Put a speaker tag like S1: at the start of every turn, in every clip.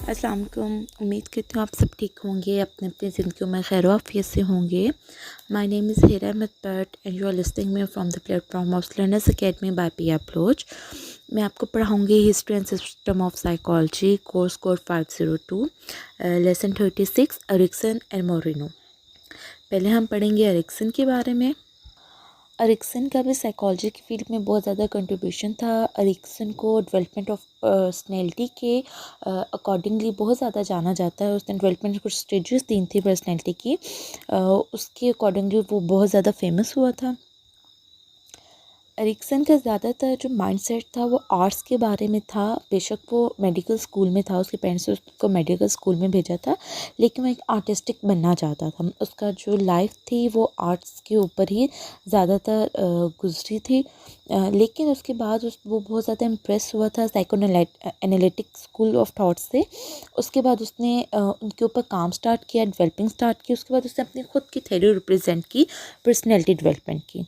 S1: अस्सलाम वालेकुम। उम्मीद करती हूँ आप सब ठीक होंगे, अपने अपनी ज़िंदगियों में खैर आफियत से होंगे। My name is Hira Ahmed Bhatt and you are listening me from the platform of learners academy by P approach. मैं आपको पढ़ाऊँगी history and system of psychology, course code 502, lesson 36, Erikson and Moreno. पहले हम पढ़ेंगे एरिक्सन के बारे में। एरिक्सन का भी साइकोलॉजी की फील्ड में बहुत ज़्यादा कंट्रीब्यूशन था। एरिक्सन को डेवलपमेंट ऑफ पर्सनैलिटी के अकॉर्डिंगली बहुत ज़्यादा जाना जाता है। उसने डेवलपमेंट कुछ स्टेजेस दी थी पर्सनैलिटी की, उसके अकॉर्डिंगली वो बहुत ज़्यादा फेमस हुआ था। एरिक्सन का ज़्यादातर जो माइंडसेट था वो आर्ट्स के बारे में था। बेशक वो मेडिकल स्कूल में था, उसके पेरेंट्स ने उसको मेडिकल स्कूल में भेजा था, लेकिन वो एक आर्टिस्टिक बनना चाहता था। उसका जो लाइफ थी वो आर्ट्स के ऊपर ही ज़्यादातर गुजरी थी, लेकिन उसके बाद वो बहुत ज़्यादा इम्प्रेस हुआ था psycho analytic school of thought से। उसके बाद उसने उनके ऊपर काम स्टार्ट किया, डेवलपिंग स्टार्ट की। उसके बाद उसने अपनी खुद की थ्योरी रिप्रेजेंट की, पर्सनैलिटी डेवलपमेंट की।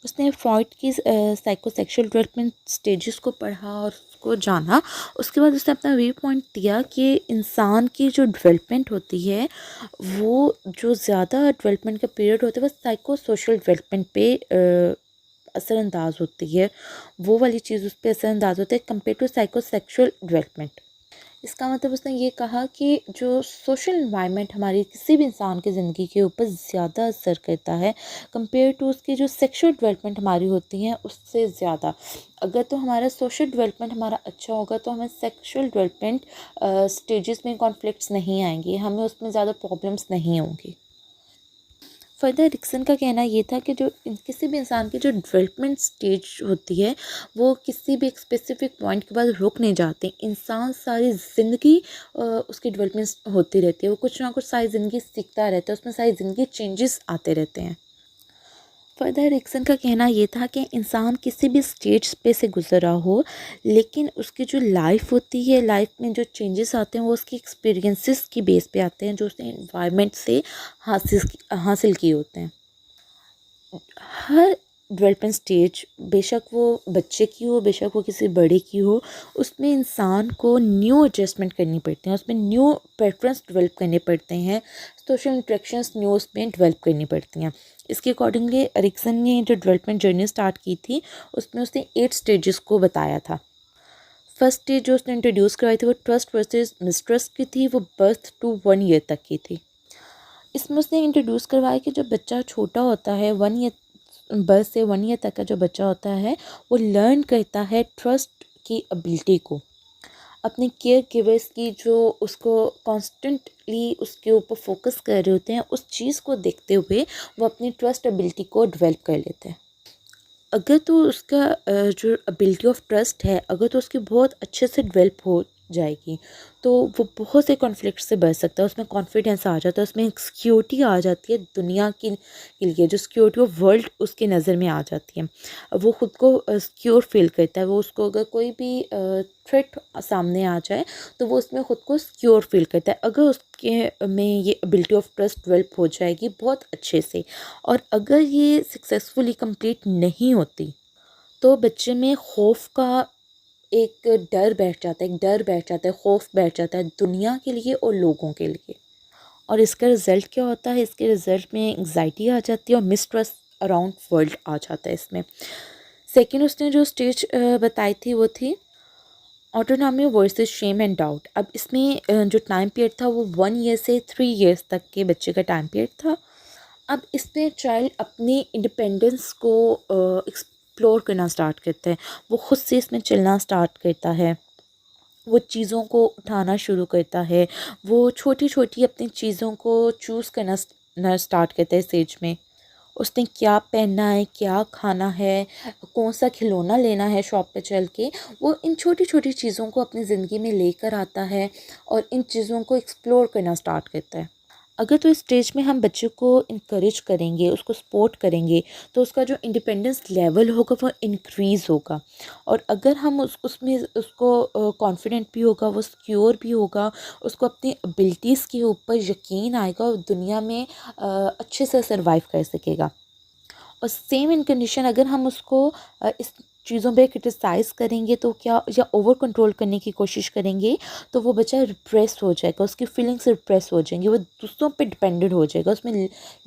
S1: उसने फ्रॉइड की साइकोसेक्सुअल डेवलपमेंट स्टेजेस को पढ़ा और उसको जाना। उसके बाद उसने अपना व्यू पॉइंट दिया कि इंसान की जो डेवलपमेंट होती है, वो जो ज़्यादा डेवलपमेंट का पीरियड होता है वो साइको सोशल डेवलपमेंट पे असरअंदाज होती है। वो वाली चीज़ उस पर असरअंदाज होता है कंपेयर टू साइकोसेक्सुअल डेवलपमेंट। इसका मतलब उसने ये कहा कि जो सोशल इन्वायरमेंट हमारी किसी भी इंसान की ज़िंदगी के ऊपर ज़्यादा असर करता है कंपेयर टू उसकी जो सेक्सुअल डेवलपमेंट हमारी होती हैं उससे ज़्यादा। अगर तो हमारा सोशल डेवलपमेंट हमारा अच्छा होगा तो हमें सेक्सुअल डेवलपमेंट स्टेजेस में कॉन्फ्लिक्ट्स नहीं आएंगे, हमें उसमें ज़्यादा प्रॉब्लम्स नहीं होंगी। फर्दर एरिक्सन का कहना ये था कि जो किसी भी इंसान की जो डेवलपमेंट स्टेज होती है वो किसी भी एक स्पेसिफिक पॉइंट के बाद रुक नहीं जाती। इंसान सारी ज़िंदगी उसकी डेवलपमेंट होती रहती है, वो कुछ ना कुछ सारी ज़िंदगी सीखता रहता है, उसमें सारी ज़िंदगी चेंजेस आते रहते हैं। फर्दर एरिक्सन का कहना ये था कि इंसान किसी भी स्टेज पे से गुजरा हो, लेकिन उसकी जो लाइफ होती है, लाइफ में जो चेंजेस आते हैं वो उसकी एक्सपीरियंसेस की बेस पे आते हैं जो उसने इन्वायरमेंट से हासिल किए होते हैं। हर डेवलपमेंट स्टेज, बेशक वो बच्चे की हो बेशक वो किसी बड़े की हो, उसमें इंसान को न्यू एडजस्टमेंट करनी पड़ती हैं, उसमें न्यू प्रेफरेंस डेवलप करने पड़ते हैं, सोशल इंट्रैक्शंस न्यू उसमें डेवलप करनी पड़ती हैं। इसके अकॉर्डिंगली एरिक्सन ने जो डेवलपमेंट जर्नी स्टार्ट की थी उसमें उसने 8 स्टेजेस को बताया था। फर्स्ट स्टेज जो उसने इंट्रोड्यूस करवाई थी वो ट्रस्ट वर्सेस मिसट्रस्ट की थी, वो बर्थ टू 1 ईयर तक की थी। इसमें उसने इंट्रोड्यूस करवाया कि जब बच्चा छोटा होता है, 1 ईयर बर्थ से 1 ईयर तक का जो बच्चा होता है वो लर्न करता है ट्रस्ट की एबिलिटी को। अपने केयर गिवर्स की जो उसको कॉन्स्टेंटली उसके ऊपर फोकस कर रहे होते हैं, उस चीज़ को देखते हुए वो अपनी ट्रस्ट एबिलिटी को डेवलप कर लेते हैं। अगर तो उसका जो एबिलिटी ऑफ ट्रस्ट है अगर तो उसकी बहुत अच्छे से डेवलप हो जाएगी तो वो बहुत से कॉन्फ्लिक्ट से बच सकता है, उसमें कॉन्फिडेंस आ जाता है, उसमें एक सिक्योरिटी आ जाती है दुनिया की के लिए, जो सिक्योरिटी ऑफ वर्ल्ड उसकी नज़र में आ जाती है। वो ख़ुद को सिक्योर फील करता है, वो उसको अगर कोई भी थ्रेट सामने आ जाए तो वो उसमें ख़ुद को सिक्योर फील करता है अगर उसके में ये एबिलिटी ऑफ ट्रस्ट डेवलप हो जाएगी बहुत अच्छे से। और अगर ये सक्सेसफुली कंप्लीट नहीं होती तो बच्चे में खौफ का एक डर बैठ जाता है, एक डर बैठ जाता है, खौफ बैठ जाता है दुनिया के लिए और लोगों के लिए। और इसका रिज़ल्ट क्या होता है, इसके रिज़ल्ट में एंग्जाइटी आ जाती है और मिसट्रस्ट अराउंड वर्ल्ड आ जाता है इसमें। सेकंड उसने जो स्टेज बताई थी वो थी autonomy versus shame and doubt. अब इसमें जो टाइम पीरियड था वो 1 ईयर से 3 ईयर्स तक के बच्चे का टाइम पीरियड था। अब इसमें चाइल्ड अपनी इंडिपेंडेंस को एक्सप्लोर करना स्टार्ट करता है, वो खुद से इसमें चलना स्टार्ट करता है, वो चीज़ों को उठाना शुरू करता है, वो छोटी छोटी अपनी चीज़ों को चूज़ करना स्टार्ट करता है इस एज में। उसने क्या पहनना है, क्या खाना है, कौन सा खिलौना लेना है शॉप पे चल के, वो इन छोटी छोटी चीज़ों को अपनी ज़िंदगी में लेकर आता है और इन चीज़ों को एक्सप्लोर करना स्टार्ट करता है। अगर तो इस स्टेज में हम बच्चे को इनकरेज करेंगे, उसको सपोर्ट करेंगे तो उसका जो इंडिपेंडेंस लेवल होगा वो इंक्रीज़ होगा। और अगर हम उसमें उसको कॉन्फिडेंट भी होगा, वो सिक्योर भी होगा, उसको अपनी एबिलिटीज़ के ऊपर यकीन आएगा और दुनिया में अच्छे से सर्वाइव कर सकेगा। और सेम इन कंडीशन अगर हम उसको इस चीज़ों पे क्रिटिसाइज़ करेंगे तो क्या, या ओवर कंट्रोल करने की कोशिश करेंगे तो वो बच्चा रिप्रेस हो जाएगा, उसकी फीलिंग्स रिप्रेस हो जाएंगी, वो दूसरों पे डिपेंडेंट हो जाएगा, उसमें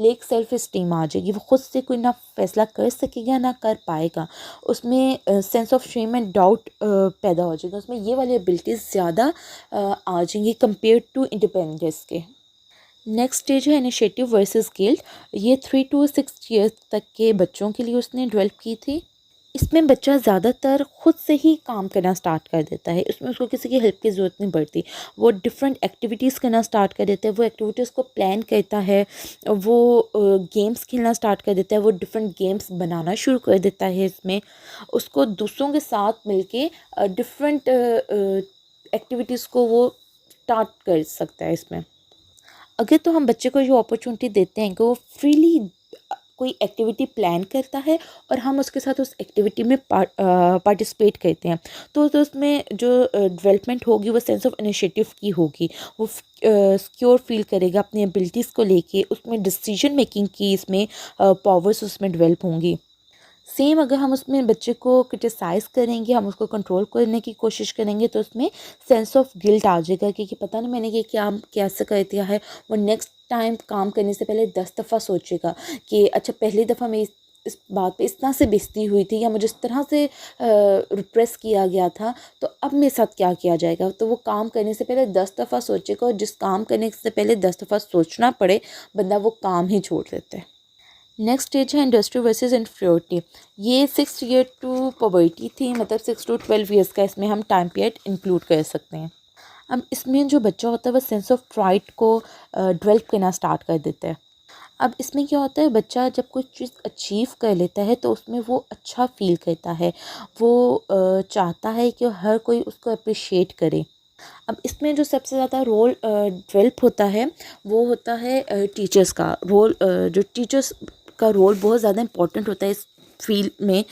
S1: लेक सेल्फ इस्टीम आ जाएगी, वो खुद से कोई ना फैसला कर सकेगा ना कर पाएगा, उसमें sense of shame and doubt पैदा हो जाएगा, उसमें ये वाली एबिलिटीज़ ज़्यादा आ जाएंगी कंपेयर टू इंडिपेंडेंस के। नेक्स्ट स्टेज है इनिशिएटिव वर्सेस गिल्ट। ये 3 to 6 ईयर्स तक के बच्चों के लिए उसने डेवलप की थी। इसमें बच्चा ज़्यादातर खुद से ही काम करना स्टार्ट कर देता है, इसमें उसको किसी की हेल्प की ज़रूरत नहीं पड़ती, वो डिफरेंट एक्टिविटीज़ करना स्टार्ट कर देता है, वो एक्टिविटीज़ को प्लान करता है, वो गेम्स खेलना स्टार्ट कर देता है, वो डिफरेंट गेम्स बनाना शुरू कर देता है, इसमें उसको दूसरों के साथ मिलके डिफरेंट एक्टिविटीज़ को वो स्टार्ट कर सकता है इसमें। अगर तो हम बच्चे को जो अपॉर्चुनिटी देते हैं कि वो फ्रीली कोई एक्टिविटी प्लान करता है और हम उसके साथ उस एक्टिविटी में पार्टिसिपेट करते हैं, तो उसमें जो डेवलपमेंट होगी वो सेंस ऑफ इनिशिएटिव की होगी, वो सिक्योर फील करेगा अपनी एबिलिटीज़ को लेके, उसमें डिसीजन मेकिंग की इसमें पावर्स उसमें डेवलप होंगी। सेम अगर हम उसमें बच्चे को क्रिटिसाइज़ करेंगे, हम उसको कंट्रोल करने की कोशिश करेंगे तो उसमें सेंस ऑफ गिल्ट आ जाएगा कि पता नहीं मैंने ये क्या कैसे कर दिया है। वो नेक्स्ट टाइम काम करने से पहले 10 दफ़ा सोचेगा कि अच्छा पहली दफ़ा मैं इस बात पे इस तरह से बेइज्जती हुई थी या मुझे इस तरह से रिप्रेस किया गया था, तो अब मेरे साथ क्या किया जाएगा। तो वो काम करने से पहले 10 दफ़ा सोचेगा, और जिस काम करने से पहले 10 दफ़ा सोचना पड़े बंदा वो काम ही छोड़ देता है। नेक्स्ट स्टेज है इंडस्ट्री वर्सेस इन्फ्रियोरिटी। ये 6 ईयर टू पॉवर्टी थी, मतलब 6 to 12 ईयर्स का इसमें हम टाइम पीरियड इंक्लूड कर सकते हैं। अब इसमें जो बच्चा होता है वो सेंस ऑफ प्राइड को डेवलप करना स्टार्ट कर देता है। अब इसमें क्या होता है, बच्चा जब कोई चीज़ अचीव कर लेता है तो उसमें वो अच्छा फील करता है, वो चाहता है कि हर कोई उसको अप्रिशिएट करे। अब इसमें जो सबसे ज़्यादा रोल डेवलप होता है वो होता है टीचर्स का रोल। जो टीचर्स का रोल बहुत ज़्यादा इम्पोर्टेंट होता है इस फील्ड में,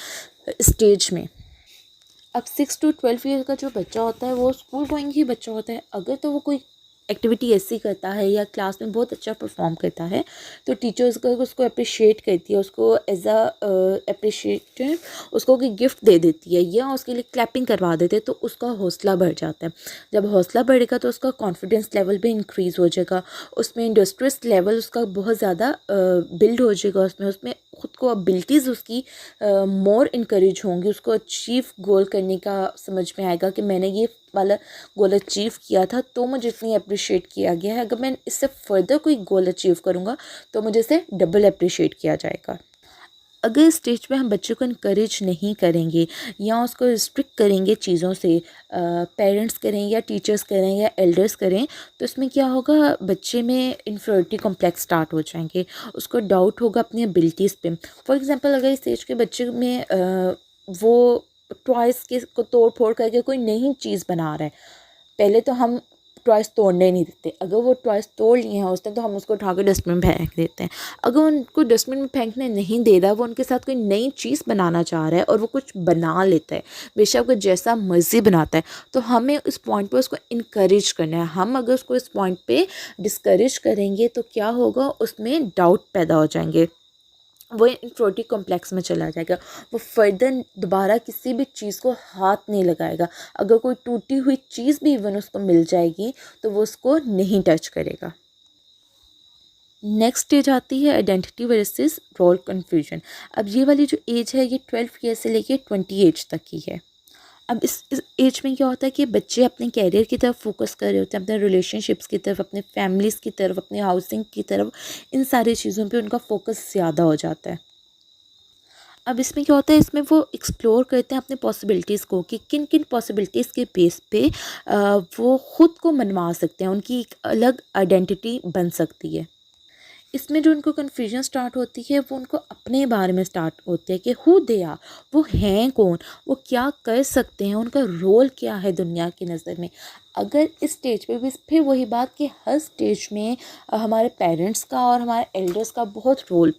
S1: स्टेज में। अब 6 to 12 ईयर का जो बच्चा होता है वो स्कूल गोइंग ही बच्चा होता है। अगर तो वो कोई एक्टिविटी ऐसी करता है या क्लास में बहुत अच्छा परफॉर्म करता है तो टीचर्स को उसको अप्रिशिएट करती है, उसको एज अ अप्रिशिएट उसको कोई गिफ्ट दे देती है या उसके लिए क्लैपिंग करवा देते हैं, तो उसका हौसला बढ़ जाता है। जब हौसला बढ़ेगा तो उसका कॉन्फिडेंस लेवल भी इंक्रीज़ हो जाएगा, उसमें इंडस्ट्रियस लेवल उसका बहुत ज़्यादा बिल्ड हो जाएगा, उसमें उसमें खुद को एबिलिटीज़ उसकी मोर इनकरेज होंगी, उसको अचीव गोल करने का समझ में आएगा कि मैंने ये वाला गोल अचीव किया था तो मुझे इतनी अप्रिशिएट किया गया है, अगर मैं इससे फर्दर कोई गोल अचीव करूँगा तो मुझे इसे डबल अप्रिशिएट किया जाएगा। अगर इस स्टेज पे हम बच्चों को इनकरेज नहीं करेंगे या उसको रिस्ट्रिक्ट करेंगे चीज़ों से, पेरेंट्स करें या टीचर्स करें या एल्डर्स करें, तो इसमें क्या होगा, बच्चे में इन्फीरियरिटी कॉम्प्लेक्स स्टार्ट हो जाएंगे, उसको डाउट होगा अपनी एबिलिटीज़ पे। फॉर एग्जांपल अगर इस एज के बच्चे में वो टॉयज़ के को तोड़ फोड़ करके कोई नई चीज़ बना रहा है, पहले तो हम टॉयज़ तोड़ने नहीं देते, अगर वो टॉयज़ तोड़ लिए हैं उसने तो हम उसको उठा के डस्टबिन में फेंक देते हैं। अगर उनको डस्टबिन में फेंकने नहीं दे रहा, वो उनके साथ कोई नई चीज़ बनाना चाह रहा है और वो कुछ बना लेता है, बेशक वो जैसा मर्जी बनाता है, तो हमें उस पॉइंट पे उसको इनकरेज करना है। हम अगर उसको इस पॉइंट पे डिस्करेज करेंगे तो क्या होगा, उसमें डाउट पैदा हो जाएंगे, वो इन्फीरियरिटी कॉम्प्लेक्स में चला जाएगा, वो फर्दर दोबारा किसी भी चीज़ को हाथ नहीं लगाएगा। अगर कोई टूटी हुई चीज़ भी इवन उसको मिल जाएगी तो वो उसको नहीं टच करेगा। नेक्स्ट स्टेज आती है आइडेंटिटी वर्सेस रोल कन्फ्यूजन। अब ये वाली जो एज है ये 12 ईयर से लेके 20 एज तक की है। अब इस एज में क्या होता है कि बच्चे अपने कैरियर की तरफ फोकस कर रहे होते हैं, अपने रिलेशनशिप्स की तरफ, अपने फैमिलीज़ की तरफ, अपने हाउसिंग की तरफ, इन सारी चीज़ों पे उनका फोकस ज़्यादा हो जाता है। अब इसमें क्या होता है, इसमें वो एक्सप्लोर करते हैं अपने पॉसिबिलिटीज़ को कि किन किन पॉसिबिलिटीज़ के बेस पे वो ख़ुद को मनवा सकते हैं, उनकी एक अलग आइडेंटिटी बन सकती है। इसमें जो उनको कन्फ्यूजन स्टार्ट होती है वो उनको अपने बारे में स्टार्ट होती है कि हु दे आर, वो हैं कौन, वो क्या कर सकते हैं, उनका रोल क्या है दुनिया की नज़र में। अगर इस स्टेज पे भी फिर वही बात कि हर स्टेज में हमारे पेरेंट्स का और हमारे एल्डर्स का बहुत रोल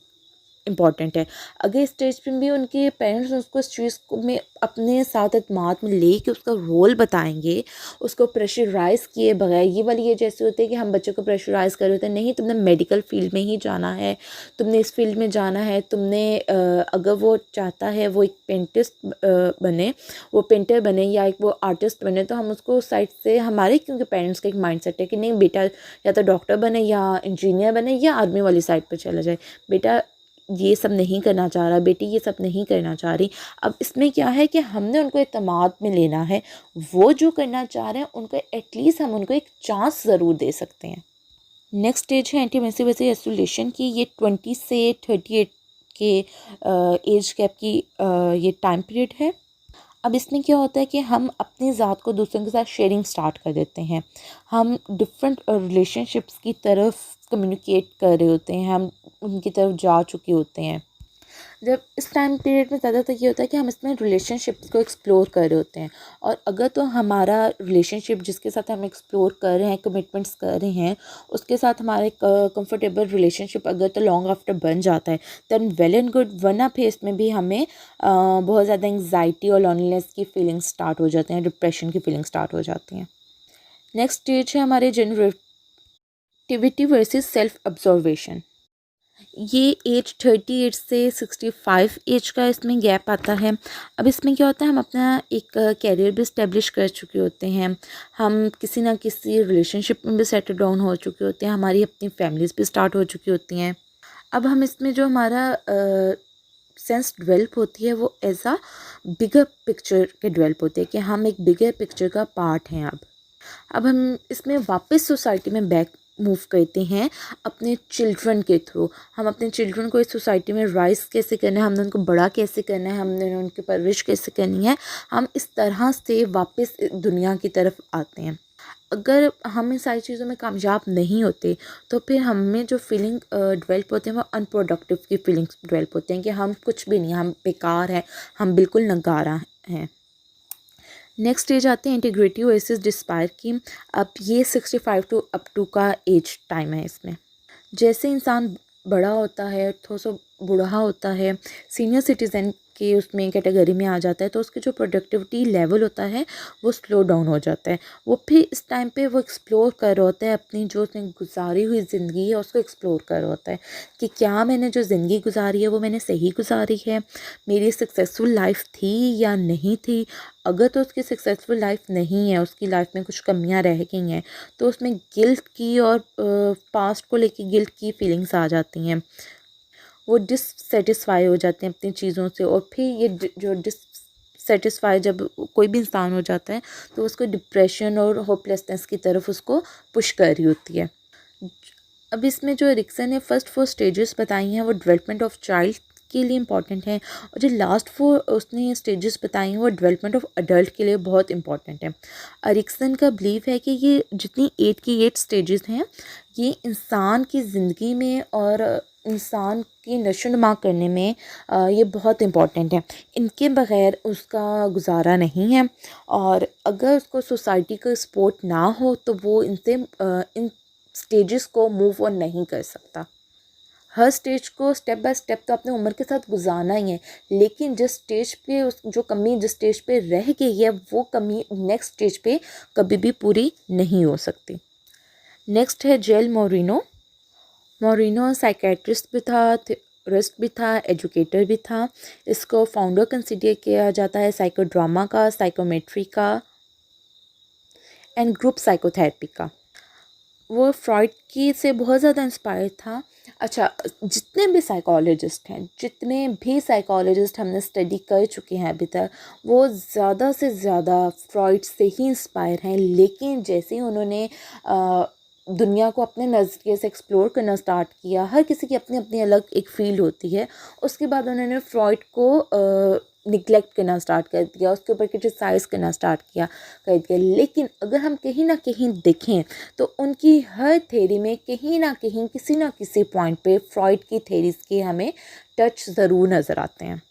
S1: इम्पॉर्टेंट है। अगर इस स्टेज पे भी उनके पेरेंट्स उसको इस चीज़ को में अपने साथ एतमाद में ले के उसका रोल बताएंगे, उसको प्रेशराइज़ किए बगैर, ये वाली ये जैसे होते हैं कि हम बच्चों को प्रेशराइज़ कर रहे होते हैं, नहीं तुमने मेडिकल फील्ड में ही जाना है, तुमने इस फील्ड में जाना है, तुमने अगर वो चाहता है वो एक पेंटिस्ट बने, वो पेंटर बने या एक वो आर्टिस्ट बने, तो हम उसको उस साइड से, हमारे क्योंकि पेरेंट्स का एक माइंडसेट है कि नहीं बेटा या तो डॉक्टर बने या इंजीनियर बने या आर्मी वाली साइड पर चला जाए, बेटा ये सब नहीं करना चाह रहा, बेटी ये सब नहीं करना चाह रही। अब इसमें क्या है कि हमने उनको एतमाद में लेना है, वो जो करना चाह रहे हैं उनको एटलीस्ट हम उनको एक चांस ज़रूर दे सकते हैं। नेक्स्ट स्टेज है इंटीमेसी वर्सेस आइसोलेशन की। ये 20 से 38 के एज गैप की ये टाइम पीरियड है। अब इसमें क्या होता है कि हम अपनी ज़ात को दूसरों के साथ शेयरिंग स्टार्ट कर देते हैं, हम डिफरेंट रिलेशनशिप्स की तरफ कम्युनिकेट कर रहे होते हैं, हम उनकी तरफ जा चुके होते हैं। जब इस टाइम पीरियड में ज़्यादातर ये होता है कि हम इसमें रिलेशनशिप्स को एक्सप्लोर कर रहे होते हैं, और अगर तो हमारा रिलेशनशिप जिसके साथ हम एक्सप्लोर कर रहे हैं, कमिटमेंट्स कर रहे हैं, उसके साथ हमारे कंफर्टेबल रिलेशनशिप अगर तो लॉन्ग आफ्टर बन जाता है, दैन वेल एंड गुड। वरना फिर इसमें भी हमें बहुत ज़्यादा एंग्जाइटी और लॉनलीनेस की फीलिंग स्टार्ट हो जाते हैं, डिप्रेशन की फीलिंग स्टार्ट हो जाती हैं। नेक्स्ट स्टेज है हमारे जनरेटिविटी वर्सेस सेल्फ ऑब्जर्वेशन। ये एज 38 से 65 एज का इसमें गैप आता है। अब इसमें क्या होता है, हम अपना एक कैरियर भी इस्टेब्लिश कर चुके होते हैं, हम किसी ना किसी रिलेशनशिप में भी सेटल डाउन हो चुके होते हैं, हमारी अपनी फैमिलीज़ भी स्टार्ट हो चुकी होती हैं। अब हम इसमें जो हमारा सेंस डेवलप होती है वो एज आ बिगर पिक्चर के डेवलप होते हैं कि हम एक बिगर पिक्चर का पार्ट हैं। अब हम इसमें वापस सोसाइटी में बैक मूव करते हैं अपने चिल्ड्रन के थ्रू। हम अपने चिल्ड्रन को इस सोसाइटी में राइज कैसे करना है, हमने उनको बड़ा कैसे करना है, हमने उनकी परवरिश कैसे करनी है, हम इस तरह से वापस दुनिया की तरफ आते हैं। अगर हम इन सारी चीज़ों में कामयाब नहीं होते तो फिर हमें जो फीलिंग डेवलप होते हैं वो अनप्रोडक्टिव की फीलिंग्स डेवलप होते हैं कि हम कुछ भी नहीं, हम बेकार हैं, हम बिल्कुल नकारा हैं। नेक्स्ट स्टेज आते हैं इंटीग्रिटी वर्सेस डिस्पायर की। अब ये 65 टू अप टू का एज टाइम है। इसमें जैसे इंसान बड़ा होता है, थोड़ा सा बूढ़ा होता है, सीनियर सिटीज़न के उसमें कैटेगरी में आ जाता है, तो उसकी जो प्रोडक्टिविटी लेवल होता है वो स्लो डाउन हो जाता है। वो फिर इस टाइम पे वो एक्सप्लोर कर रहा होता है, अपनी जो उसने गुजारी हुई ज़िंदगी है उसको एक्सप्लोर कर रहा होता है कि क्या मैंने जो ज़िंदगी गुजारी है वो मैंने सही गुजारी है, मेरी सक्सेसफुल लाइफ थी या नहीं थी। अगर तो उसकी सक्सेसफुल लाइफ नहीं है, उसकी लाइफ में कुछ कमियां रह गई हैं, तो उसमें गिल्ट की और पास्ट को लेके गिल्ट की फीलिंग्स आ जाती हैं, वो डिससेटिस्फाई हो जाते हैं अपनी चीज़ों से। और फिर ये जो डिससेटिस्फाई जब कोई भी इंसान हो जाता है तो उसको डिप्रेशन और होपलेसनेस की तरफ उसको पुश कर रही होती है। अब इसमें जो एरिक्सन ने फर्स्ट 4 स्टेजेस बताई हैं वो डेवलपमेंट ऑफ चाइल्ड के लिए इम्पॉर्टेंट है, और जो लास्ट 4 उसने स्टेजेस बताई हैं वो डेवलपमेंट ऑफ अडल्ट के लिए बहुत इंपॉर्टेंट है। एरिक्सन का बिलीव है कि ये जितनी 8 की 8 स्टेजेस हैं ये इंसान की ज़िंदगी में और इंसान की नशोनुमा करने में ये बहुत इम्पॉर्टेंट है। इनके बग़ैर उसका गुजारा नहीं है, और अगर उसको सोसाइटी का सपोर्ट ना हो तो वो इनसे इन स्टेजेस को मूव ऑन नहीं कर सकता। हर स्टेज को स्टेप बाय स्टेप तो अपने उम्र के साथ गुजारना ही है, लेकिन जिस स्टेज पे उस जो कमी जिस स्टेज पे रह गई है वो कमी नेक्स्ट स्टेज पे कभी भी पूरी नहीं हो सकती। नेक्स्ट है जेल मोरिनो। मोरिनो साइकेट्रिस्ट भी था, थेरेपिस्ट भी था, एजुकेटर भी था। इसको फाउंडर कंसिडर किया जाता है साइको ड्रामा का, साइकोमेट्री का एंड ग्रुप साइकोथेरेपी का। वो फ्रॉइड की से बहुत ज़्यादा इंस्पायर था। अच्छा, जितने भी साइकोलॉजिस्ट हमने स्टडी कर चुके हैं अभी तक, वो ज़्यादा से ज़्यादा फ्रॉइड से ही इंस्पायर हैं, लेकिन जैसे ही उन्होंने दुनिया को अपने नज़रिए से एक्सप्लोर करना स्टार्ट किया, हर किसी की अपनी अपनी अलग एक फील्ड होती है, उसके बाद उन्होंने फ्रॉइड को निगलेक्ट करना स्टार्ट कर दिया, उसके ऊपर क्रिटिसाइज़ करना स्टार्ट कर दिया। लेकिन अगर हम कहीं ना कहीं देखें तो उनकी हर थेरी में कहीं ना कहीं किसी ना किसी पॉइंट पे फ्रॉइड की थेरीज़ के हमें टच ज़रूर नज़र आते हैं।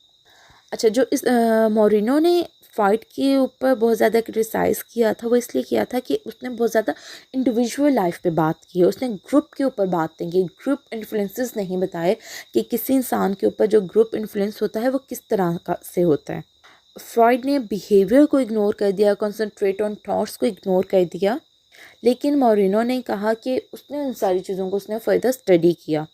S1: अच्छा, जो इस मोरिनो ने फ्रॉइड के ऊपर बहुत ज़्यादा क्रिटिसाइज़ किया था, वो इसलिए किया था कि उसने बहुत ज़्यादा इंडिविजुअल लाइफ पे बात की है, उसने ग्रुप के ऊपर बात नहीं की, ग्रुप इन्फ्लुएंसेस नहीं बताए कि किसी इंसान के ऊपर जो ग्रुप इन्फ्लुएंस होता है वो किस तरह का से होता है। फ्रॉइड ने बिहेवियर को इग्नोर कर दिया, कंसंट्रेट ऑन थॉट्स को इग्नोर कर दिया, लेकिन मोरिनो ने कहा कि उसने उन सारी चीज़ों को उसने फर्दर स्टडी किया।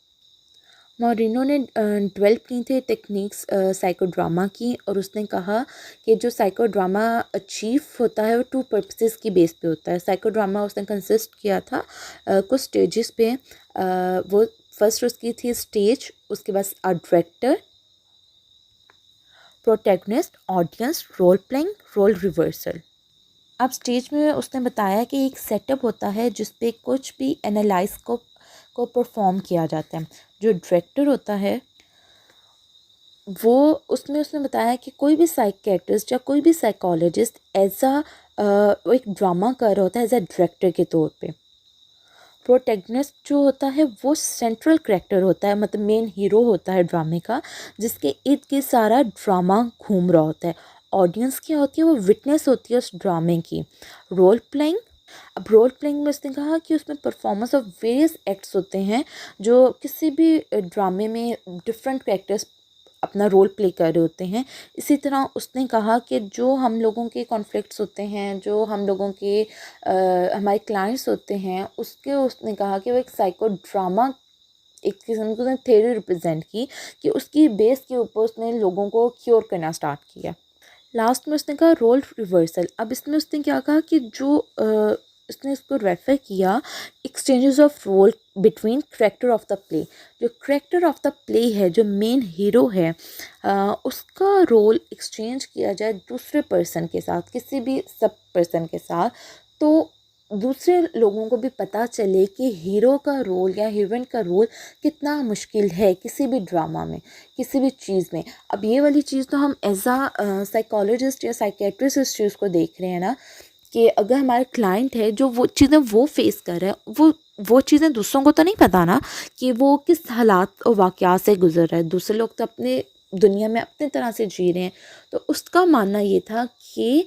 S1: मोरिनो ने डेवलप की थी टेक्निक्स साइकोड्रामा की, और उसने कहा कि जो साइकोड्रामा अचीव होता है वो टू पर्पसेस की बेस पे होता है। साइकोड्रामा उसने कंसिस्ट किया था कुछ स्टेजेस पे। वो फर्स्ट उसकी थी स्टेज, उसके बाद director, protagonist, audience, role playing, role reversal. अब स्टेज में उसने बताया कि एक सेटअप होता है जिस पे कुछ भी एनालाइज को परफॉर्म किया जाता है। जो डायरेक्टर होता है वो उसने बताया कि कोई भी साइकियाट्रिस्ट या कोई भी साइकोलॉजिस्ट एक ड्रामा कर रहा होता है एज अ डायरेक्टर के तौर पे। प्रोटैगनिस्ट जो होता है वो सेंट्रल कैरेक्टर होता है, मतलब मेन हीरो होता है ड्रामे का, जिसके इर्द गिर्द सारा ड्रामा घूम रहा होता है। ऑडियंस क्या होती है, वो विटनेस होती है उस ड्रामे की। रोल प्लेइंग, अब रोल प्लेइंग में उसने कहा कि उसमें परफॉर्मेंस ऑफ वेरियस एक्ट्स होते हैं, जो किसी भी ड्रामे में डिफरेंट कैरेक्टर्स अपना रोल प्ले कर रहे होते हैं। इसी तरह उसने कहा कि जो हम लोगों के कॉन्फ्लिक्ट्स होते हैं, जो हम लोगों के हमारे क्लाइंट्स होते हैं, उसके उसने कहा कि वो एक साइको ड्रामा, एक किस्म की उसने थ्योरी रिप्रेजेंट की कि उसकी बेस के ऊपर उसने लोगों को क्योर करना स्टार्ट किया। लास्ट में उसने कहा रोल रिवर्सल। अब इसमें उसने क्या कहा कि जो उसने इसको रेफ़र किया exchanges of role between character of the play. जो करेक्टर ऑफ द प्ले है, जो मेन हीरो है, उसका रोल एक्सचेंज किया जाए दूसरे पर्सन के साथ, किसी भी सब पर्सन के साथ, तो दूसरे लोगों को भी पता चले कि हीरो का रोल या हीरोइन का रोल कितना मुश्किल है किसी भी ड्रामा में, किसी भी चीज़ में। अब ये वाली चीज़ तो हम एज आ साइकोलॉजिस्ट या साइकेट्रिस्ट इस चीज़ को देख रहे हैं ना, कि अगर हमारे क्लाइंट है जो वो चीज़ें वो फेस कर रहा है, वो चीज़ें दूसरों को तो नहीं पता ना कि वो किस हालात और वाक़यात से गुज़र रहा है। दूसरे लोग तो अपने दुनिया में अपनी तरह से जी रहे हैं। तो उसका मानना ये था कि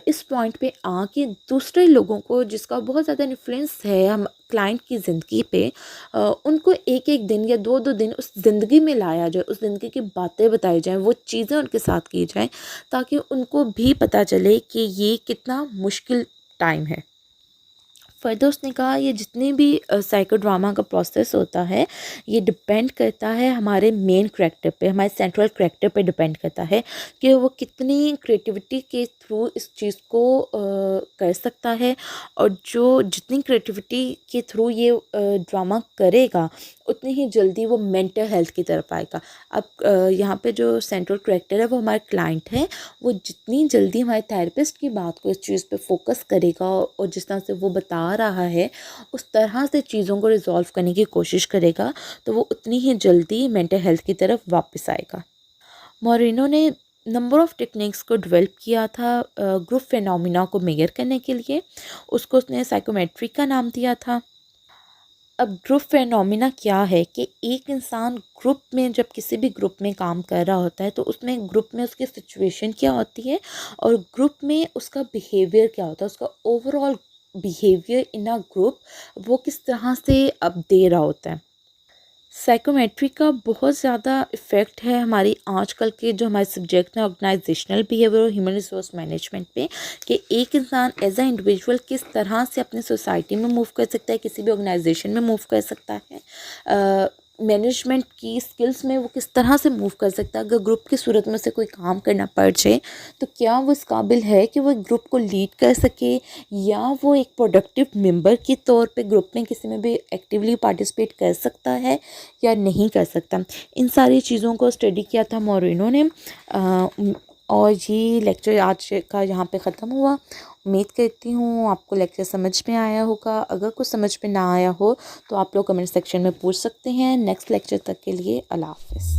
S1: इस पॉइंट पे आके दूसरे लोगों को जिसका बहुत ज़्यादा इन्फ्लुएंस है हम क्लाइंट की ज़िंदगी पे, उनको एक एक दिन या दो दो दिन उस ज़िंदगी में लाया जाए, उस ज़िंदगी की बातें बताई जाएँ, वो चीज़ें उनके साथ की जाएँ, ताकि उनको भी पता चले कि ये कितना मुश्किल टाइम है। फ़र्दर उसने कहा ये जितने भी साइको ड्रामा का प्रोसेस होता है, ये डिपेंड करता है हमारे मेन कैरेक्टर पे, हमारे सेंट्रल कैरेक्टर पे डिपेंड करता है कि वो कितनी क्रिएटिविटी के थ्रू इस चीज़ को कर सकता है, और जो जितनी क्रिएटिविटी के थ्रू ये ड्रामा करेगा उतनी ही जल्दी वो मेंटल हेल्थ की तरफ आएगा। अब यहाँ पे जो सेंट्रल कैरेक्टर है वो हमारे क्लाइंट है, वो जितनी जल्दी हमारे थेरेपिस्ट की बात को इस चीज़ पे फोकस करेगा और जिस तरह से वो बता रहा है उस तरह से चीज़ों को रिजॉल्व करने की कोशिश करेगा, तो वो उतनी ही जल्दी मेंटल हेल्थ की तरफ वापस आएगा। मोरिनो ने नंबर ऑफ़ टेक्निक्स को डेवलप किया था ग्रुप फिनोमिना को मेजर करने के लिए। उसको उसने साइकोमेट्री का नाम दिया था। अब ग्रुप फिनोमिना क्या है कि एक इंसान ग्रुप में, जब किसी भी ग्रुप में काम कर रहा होता है, तो उसमें ग्रुप में उसकी सिचुएशन क्या होती है और ग्रुप में उसका बिहेवियर क्या होता है, उसका overall behaviour in a group वो किस तरह से अब दे रहा होता है। साइकोमेट्री का बहुत ज़्यादा इफ़ेक्ट है हमारी आजकल के जो हमारे सब्जेक्ट हैं ऑर्गेनाइजेशनल बिहेवियर और ह्यूमन रिसोर्स मैनेजमेंट पे, कि एक इंसान एज अ इंडिविजुअल किस तरह से अपनी सोसाइटी में मूव कर सकता है, किसी भी ऑर्गेनाइजेशन में मूव कर सकता है, मैनेजमेंट की स्किल्स में वो किस तरह से मूव कर सकता है। अगर ग्रुप की सूरत में से कोई काम करना पड़ जाए तो क्या वो इस काबिल है कि वो एक ग्रुप को लीड कर सके, या वो एक प्रोडक्टिव मेंबर के तौर पे ग्रुप में किसी में भी एक्टिवली पार्टिसिपेट कर सकता है या नहीं कर सकता। इन सारी चीज़ों को स्टडी किया था मोरिनो ने। और ये लेक्चर आज का यहाँ पे ख़त्म हुआ। उम्मीद करती हूँ आपको लेक्चर समझ में आया होगा। अगर कुछ समझ में ना आया हो तो आप लोग कमेंट सेक्शन में पूछ सकते हैं। नेक्स्ट लेक्चर तक के लिए अल्लाह हाफ़िज़।